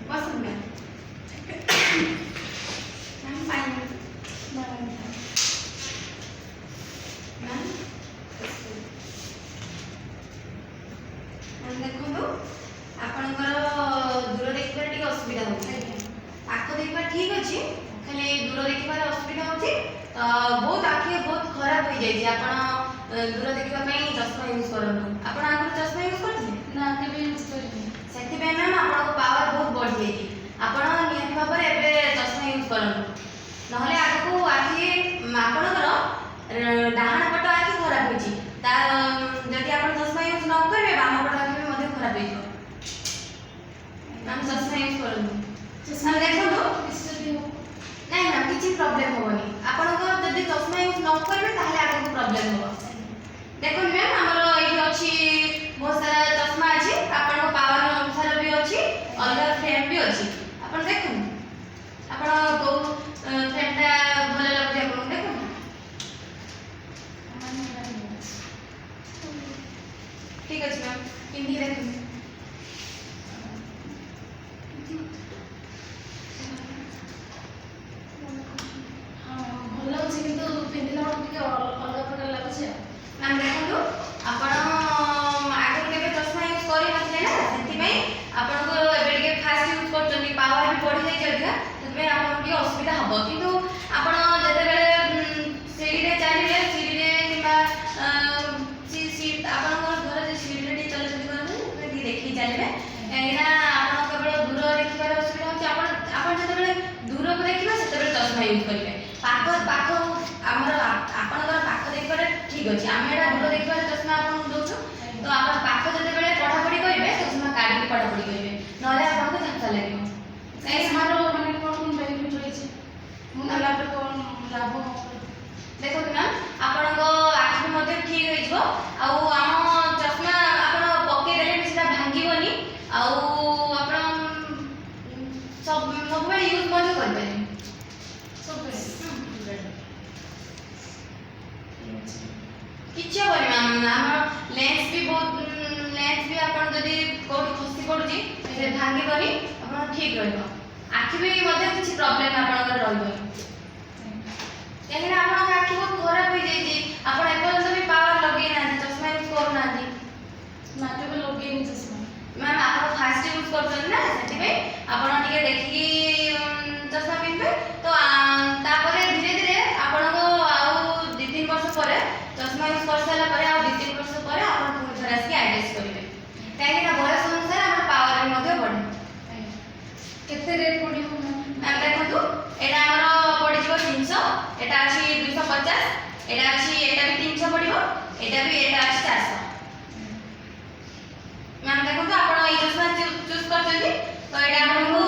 पसंद ma'am ma'am fine ma'am ma'am देखो आपणकर दूर देखा टी असुविधा होती पाख देखा ठीक अच्छे खाली दूर देखा असुविधा होती बहुत आखि बहुत खराब हो जाए आप दूर देखापी चश्मा यूज करूँ आप आगे चश्मा यूज करते ना केबे यूज करनी से मैम आप पावर बहुत बढ़ जाए आप निहत भाव में चश्मा यूज करूँ ना आग को आखि आपणकर डाहाण पट आखि खराब होती जदि आप चश्मा यूज न करेंगे बाम पट आखि भी खराब हो चश्मा यूज करूँ देखो नहीं मैम किसी प्रॉब्लम होनी आपको जब चश्मा यूज न करेंगे ताहले आगे प्रॉब्लम हो देखो मैम आमर ये अच्छी बहुत सारा चश्मा अच्छी आपको पावर अनुसार भी अच्छी अलग फ्रेम भी अच्छी आप देखो आप फ्रेमटा भल लगे आप देखो ठीक अच्छे मैम पिंधि देखो मैम देखो आप आगे के चश्मा यूज करना से आपको फास्ट यूज कर पावर भी बढ़ी जाए आपको असुविधा हम कितु आप जिते सीढ़ी चलिए सीढ़ी घर सीढ़ी चलाचल करेंगे देखिए चलिए कहीं आप केवल दूर देखार असुविधा होती जो दूर को देखिए से चश्मा यूज करेंगे पाख पाख आमर आपंकर पाख देखा ठीक अच्छे आम एटा दूर देखा चश्मा आपको दौचु तो आप पाख जो पढ़ापढ़ी करेंगे चश्मा काढ़ी पढ़ापढ़ी करेंगे ना आपको झटका लगे कहीं माने कौन बेनिफिट रही कौन लाभ देखो मैम आपको आखि ठीक हो आम चश्मा आप पकईदे भी सीधा भांगनी सब यूज करें किसी हेनी मैम आम लेंस भी बहुत लेंस भी आप कौटी खसी पड़ुची भांगनी आप ठीक रखि भी किसी प्रॉब्लम आपंकर कहीं आप आखि बहुत खराब हो जाए आप एपर्यंत भी पावर लगे ना चश्मा यूज करना ना केबे लगेनी चश्मा मैम आप फास्ट यूज कर आप देखिए चश्मा पिंधे तो धीरे धीरे आपको आउ 2-3 वर्ष पर चश्मा यूज कर सारा 2-3 वर्ष पर आप पुणी थे आसिक एडजस्ट करेंगे कहीं बयस अनुसार आम पावर भी बढ़े केते रेट पड़ो मैम देखो यहाँ आमर पड़ 300 यहाँ अच्छी 250 यहाँ अच्छी यहाँ भी 300 पड़ो यहाँ भी यहाँ अच्छी 400 मैम देखो आप चश्मा चूज कर तो यहाँ आपको